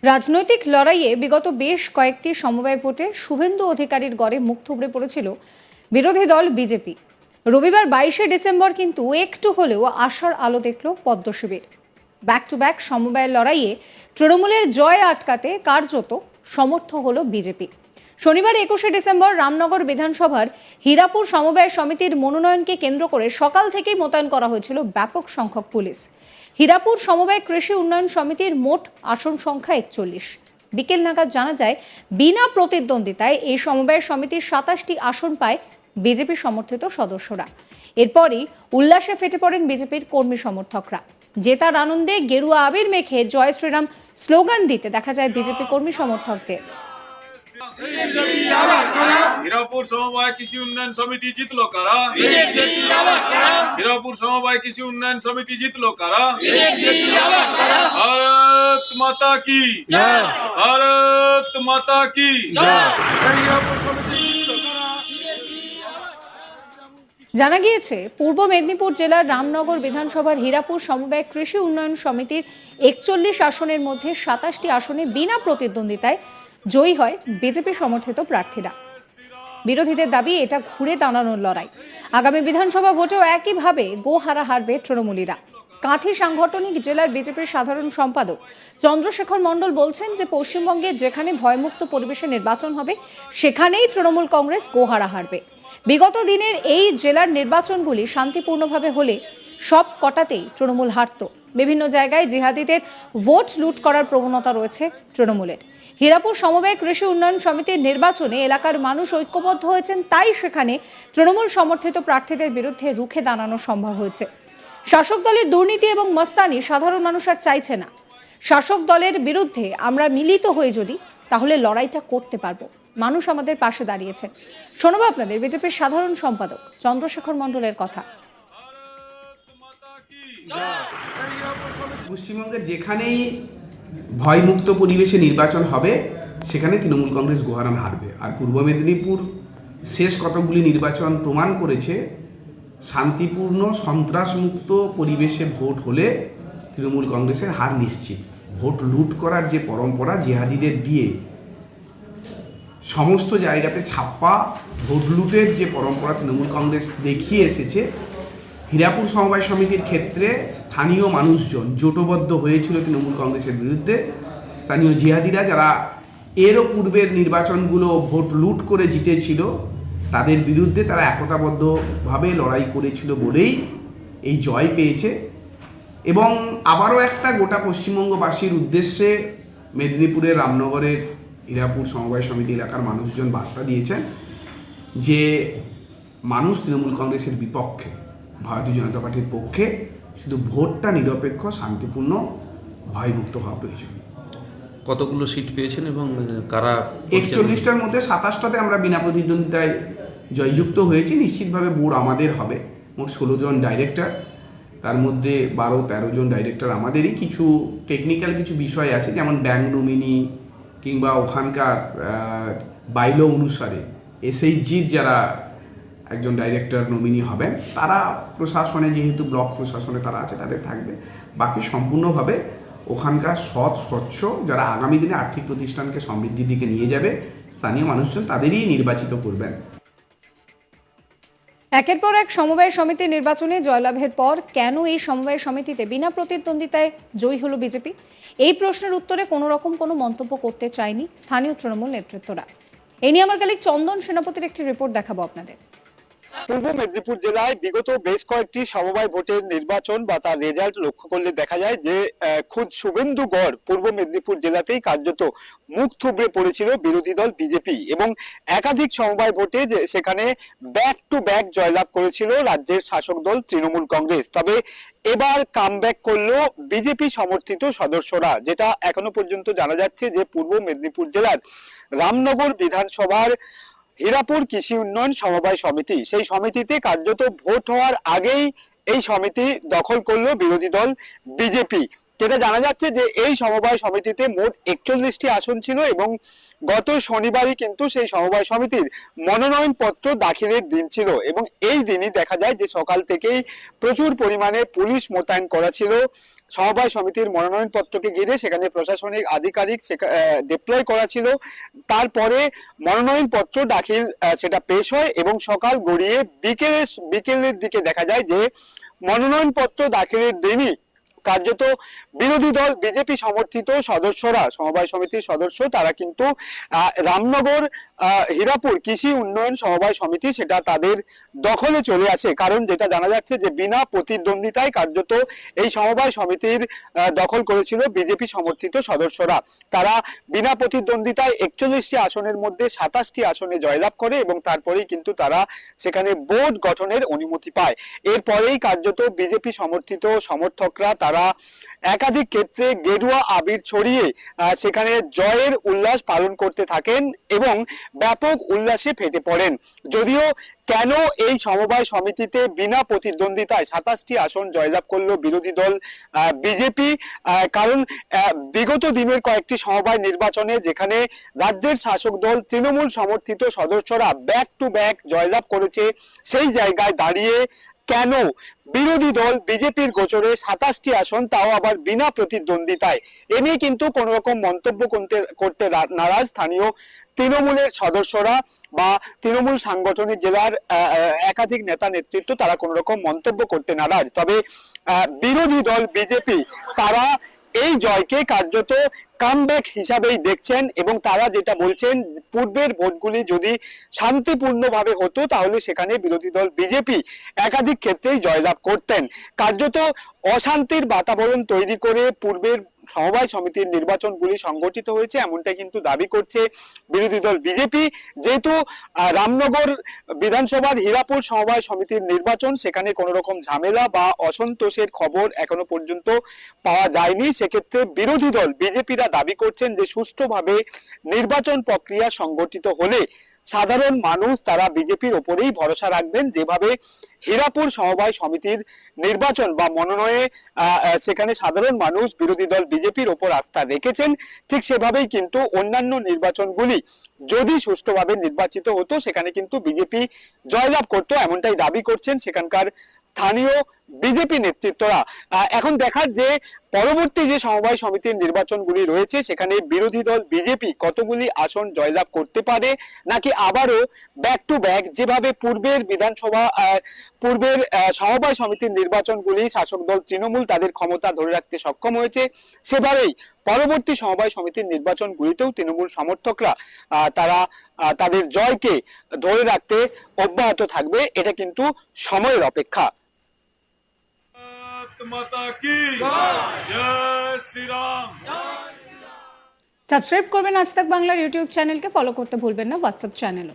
রাজনৈতিক লড়াইয়ে বিগত বেশ কয়েকটি সমবায় ভোটে শুভেন্দু অধিকারীর গড়ে মুখ থুবড়ে পড়েছিল বিরোধী দল বিজেপি। রবিবার 22শে ডিসেম্বর কিন্তু একটু হলেও আশার আলো দেখল পদ্ম শিবির। ব্যাক টু ব্যাক সমবায়ের লড়াইয়ে তৃণমূলের জয় আটকাতে কার্যত সমর্থ হল বিজেপি। শনিবার 21শে ডিসেম্বর রামনগর বিধানসভার হীরাপুর সমবায় সমিতির মনোনয়নকে কেন্দ্র করে সকাল থেকেই মোতায়েন করা হয়েছিল ব্যাপক সংখ্যক পুলিশ। হীরাপুর সমবায় কৃষি উন্নয়ন সমিতির মোট আসন সংখ্যা 41। বিকেল নাগাদ জানা যায় বিনা প্রতিদ্বন্দ্বিতায় এই সমবায় সমিতির 27টি আসন পায় বিজেপি সমর্থিত সদস্যরা। এরপরই উল্লাসে ফেটে পড়েন বিজেপির কর্মী সমর্থকরা। জেতার আনন্দে গেরুয়া আবির মেখে জয় শ্রীরাম স্লোগান দিতে দেখা যায় বিজেপি কর্মী সমর্থকদের। হীরাপুর সমবায় কৃষি উন্নয়ন সমিতি জিতলো কারা? হীরাপুর সমবায় কৃষি উন্নয়ন সমিতি জিতলো কারা? ভারত মাতা কি জয়, ভারত মাতা কি জয়। হীরাপুর সমিতি জিতলো কারা? জানা গিয়েছে পূর্ব মেদিনীপুর জেলার রামনগর বিধানসভার হীরাপুর সমবায় কৃষি উন্নয়ন সমিতির 41 আসনের মধ্যে 27টি আসনে বিনা প্রতিদ্বন্দ্বিতায় জয়ী হয় বিজেপি সমর্থিত প্রার্থীরা। বিরোধীদের দাবি এটা ঘুরে দাঁড়ানোর লড়াই। আগামী বিধানসভা ভোটেও একইভাবে গোহারা হারবে তৃণমূলীরা। কাঁথি সাংগঠনিক জেলার বিজেপির সাধারণ সম্পাদক চন্দ্রশেখর মণ্ডল বলছেন যে পশ্চিমবঙ্গে যেখানে ভয়মুক্ত পরিবেশে নির্বাচন হবে সেখানেই তৃণমূল কংগ্রেস গোহারা হারবে। বিগত দিনের এই জেলার নির্বাচনগুলি শান্তিপূর্ণভাবে হলে সব কটাতেই তৃণমূল হারত। বিভিন্ন জায়গায় জিহাদিদের ভোট লুট করার প্রবণতা রয়েছে তৃণমূলের। হীরাপুর সমবায় কৃষি উন্নয়ন সমিতির নির্বাচনে এলাকার মানুষ ঐক্যবদ্ধ হয়েছেন, তাই সেখানে তৃণমূল সমর্থিত প্রার্থীদের বিরুদ্ধে রুখে দাঁড়ানো সম্ভব হয়েছে। শাসক দলের দুর্নীতি এবং মস্তানি সাধারণ মানুষ আর চাইছে না। শাসক দলের বিরুদ্ধে আমরা মিলিত হয়ে যদি তাহলে লড়াইটা করতে পারবো। মানুষ আমাদের পাশে দাঁড়িয়েছেন। শোনাবো আপনাদের বিজেপির সাধারণ সম্পাদক চন্দ্রশেখর মণ্ডলের কথা। পশ্চিমবঙ্গের যেখানেই ভয়মুক্ত পরিবেশে নির্বাচন হবে সেখানে তৃণমূল কংগ্রেস গোহারান হারবে। আর পূর্ব মেদিনীপুর শেষ কতগুলি নির্বাচন প্রমাণ করেছে শান্তিপূর্ণ সন্ত্রাসমুক্ত পরিবেশে ভোট হলে তৃণমূল কংগ্রেসের হার নিশ্চিত। ভোট লুট করার যে পরম্পরা জিহাদিদের দিয়ে সমস্ত জায়গাতে ছাপ্পা ভোট লুটের যে পরম্পরা তৃণমূল কংগ্রেস দেখিয়ে এসেছে, হীরাপুর সমবায় সমিতির ক্ষেত্রে স্থানীয় মানুষজন জোটবদ্ধ হয়েছিল তৃণমূল কংগ্রেসের বিরুদ্ধে। স্থানীয় জিহাদিরা যারা এরও পূর্বের নির্বাচনগুলো ভোট লুট করে জিতেছিল তাদের বিরুদ্ধে তারা একতাবদ্ধভাবে লড়াই করেছিল বলেই এই জয় পেয়েছে। এবং আবারও একটা গোটা পশ্চিমবঙ্গবাসীর উদ্দেশ্যে মেদিনীপুরের রামনগরের হীরাপুর সমবায় সমিতি এলাকার মানুষজন বার্তা দিয়েছেন যে মানুষ তৃণমূল কংগ্রেসের বিপক্ষে, ভারতীয় জনতা পার্টির পক্ষে। শুধু ভোটটা নিরপেক্ষ, শান্তিপূর্ণ, ভয়মুক্ত হওয়া প্রয়োজন। কতগুলো সিট পেয়েছেন এবং কারা? 41টার মধ্যে 27টাতে আমরা বিনা প্রতিদ্বন্দ্বিতায় জয়যুক্ত হয়েছি। নিশ্চিতভাবে বোর্ড আমাদের হবে। মোট 16 জন ডাইরেক্টর, তার মধ্যে 12-13 জন ডাইরেক্টর আমাদেরই। কিছু টেকনিক্যাল কিছু বিষয় আছে, যেমন ব্যাংক নমিনি কিংবা ওখানকার বাইলো অনুসারে এসএইচজির যারা একজন ডাইরেক্টর নমিনি হবেন তারা প্রশাসনে, যেহেতু ব্লক প্রশাসনে তারা আছে, তাদের থাকবে। বাকি সম্পূর্ণভাবে ওখানকার সৎ স্বচ্ছ যারা আগামী দিনে আর্থিক প্রতিষ্ঠানকে সমৃদ্ধির দিকে নিয়ে যাবে স্থানীয় মানুষজন তাদেরই নির্বাচিত করবেন। একের পর এক সমবায় সমিতি নির্বাচনে জয়লাভের পর কেন এই সমবায় সমিতিতে বিনা প্রতিদ্বন্দ্বিতায় জয়ী হলো বিজেপি? এই প্রশ্নের উত্তরে কোনো রকম কোনো মন্তব্য করতে চায়নি স্থানীয় তৃণমূল নেতৃত্বরা। এই নিয়ে আমার কালিক চন্দন সেনাপতির একটি রিপোর্ট দেখাবো আপনাদের। পূর্ব মেদিনীপুর জেলায় বিগত বেশ কয়েকটি সমবায় ভোটের নির্বাচন বা তার রেজাল্ট লক্ষ্য করলে দেখা যায় যে খুদ শুভেন্দু গড় পূর্ব মেদিনীপুর জেলাতেই কার্যত মুখ থুবড়ে পড়েছিল বিরোধী দল বিজেপি, এবং একাধিক সমবায় ভোটে সেখানে ব্যাক টু ব্যাক জয়লাভ করেছিল রাজ্যের শাসক দল তৃণমূল কংগ্রেস। তবে এবার কামব্যাক করলো বিজেপি সমর্থিত সদস্যরা। যেটা এখনো পর্যন্ত জানা যাচ্ছে যে পূর্ব মেদিনীপুর জেলার রামনগর বিধানসভার হীরাপুর কৃষি উন্নয়ন সমবায় সমিতি, সেই সমিতিতে কার্যত ভোট হওয়ার আগেই এই সমিতি দখল করলো বিরোধী দল বিজেপি। যেটা জানা যাচ্ছে যে এই সমবায় সমিতিতে মোট 41টি আসন ছিল, এবং গত শনিবারই কিন্তু সেই সমবায় সমিতির মনোনয়ন পত্র দাখিলের দিন ছিল। এবং এই দিনই দেখা যায় যে সকাল থেকেই প্রচুর পরিমাণে পুলিশ মোতায়েন করা ছিল সমবায় সমিতির মনোনয়ন পত্রকে ঘিরে সেখানে প্রশাসনিক আধিকারিক ডিপ্লয় করা ছিল। তারপরে মনোনয়ন পত্র দাখিল সেটা পেশ হয় এবং সকাল গড়িয়ে বিকেলের দিকে দেখা যায় যে মনোনয়ন পত্র দাখিলের দিনই কার্যত বিরোধী দল বিজেপি সমর্থিত সদস্যরা, সমবায় সমিতির সদস্য, তারা কিন্তু রামনগর হীরাপুর কৃষি উন্নয়ন সমবায় সমিতি সেটা তাদের দখলে চলে আসে। কারণ যেটা জানা যাচ্ছে যে বিনা প্রতিদ্বন্দ্বিতায় কার্যত এই সমবায় সমিতির দখল করেছিল বিজেপি সমর্থিত সদস্যরা। তারা বিনা প্রতিদ্বন্দ্বিতায় 41টি আসনের মধ্যে 27টি আসনে জয়লাভ করে এবং তারপরেই কিন্তু তারা সেখানে বোর্ড গঠনের অনুমতি পায়। এরপরেই কার্যত বিজেপি সমর্থিত সমর্থকরা তারা একাধিক ক্ষেত্রে গেরুয়া আবির ছড়িয়ে সেখানে জয়ের উল্লাস পালন করতে থাকেন এবং ব্যাপক উল্লাসে ফেটে পড়েন। যদিও কেন এই সমবায় সমিতিতে বিনা প্রতিদ্বন্দ্বিতায় 27টি আসন জয়লাভ করলো বিরোধী দল বিজেপি, কারণ বিগত দিনের কয়েকটি সমবায় নির্বাচনে যেখানে রাজ্যের শাসক দল তৃণমূল সমর্থিত সদস্যরা ব্যাক টু ব্যাক জয়লাভ করেছে, সেই জায়গায় দাঁড়িয়ে কেন বিরোধী দল বিজেপির গোচরে 27টি আসন, তাও আবার বিনা প্রতিদ্বন্দ্বিতায়, এ নিয়ে কিন্তু কোন রকম মন্তব্য করতে নারাজ স্থানীয় তৃণমূলের সদস্যরা বা তৃণমূল সাংগঠনিক জেলার একাধিক নেতা নেতৃত্ব, তারা কোন রকম মন্তব্য করতে নারাজ। তবে বিরোধী দল বিজেপি তারা এই জয়কে কার্যত কামব্যাক হিসাবেই দেখছেন এবং তারা যেটা বলছেন, পূর্বের ভোটগুলি যদি শান্তিপূর্ণভাবে হতো তাহলে সেখানে বিরোধী দল বিজেপি একাধিক ক্ষেত্রেই জয়লাভ করতেন। কার্যত অশান্তির বাতাবরণ তৈরি করে পূর্বের সমবায় সমিতির নির্বাচনগুলি সংগঠিত হয়েছে, এমনটাই কিন্তু দাবি করছে বিরোধী দল বিজেপি। যেহেতু রামনগর বিধানসভার হীরাপুর সমবায় সমিতির নির্বাচন, সেখানে কোনো রকম ঝামেলা বা অসন্তোষের খবর এখনো পর্যন্ত পাওয়া যায়নি, সেক্ষেত্রে বিরোধী দল বিজেপিরা দাবি করছেন যে সুষ্ঠুভাবে নির্বাচন প্রক্রিয়া সংগঠিত হলে সাধারণ মানুষ তারা বিজেপির ওপরেই ভরসা রাখবেন। যেভাবে হীরাপুর সমবায় সমিতির নির্বাচন বা মনোনয়নে সেখানে সাধারণ মানুষ বিরোধী দল বিজেপির ওপর আস্থা রেখেছেন, ঠিক সেভাবেই কিন্তু অন্যান্য নির্বাচনগুলি যদি সুষ্ঠুভাবে নির্বাচিত হতো সেখানে কিন্তু বিজেপি জয়লাভ করতো, এমনটাই দাবি করছেন সেখানকার স্থানীয় বিজেপি নেতৃত্বরা। এখন দেখার যে পরবর্তী যে সমবায় সমিতির নির্বাচনগুলি রয়েছে সেখানে বিরোধী দল বিজেপি কতগুলি আসন জয়লাভ করতে পারে, নাকি আবারও ব্যাক টু ব্যাক যেভাবে পূর্বের সমবায় সমিতির নির্বাচনগুলি শাসক দল তৃণমূল তাদের ক্ষমতা ধরে রাখতে সক্ষম হয়েছে, সেভাবেই পরবর্তী সমবায় সমিতির নির্বাচনগুলিতেও তৃণমূল সমর্থকরা তারা তাদের জয়কে ধরে রাখতে অব্যাহত থাকবে, এটা কিন্তু সময়ের অপেক্ষা। माता की जय श्री राम। সাবস্ক্রাইব করবেন আজ তাক বাংলার ইউটিউব চ্যানেলকে, ফলো করতে ভুলবেন না হোয়াটসঅ্যাপ চ্যানেলও।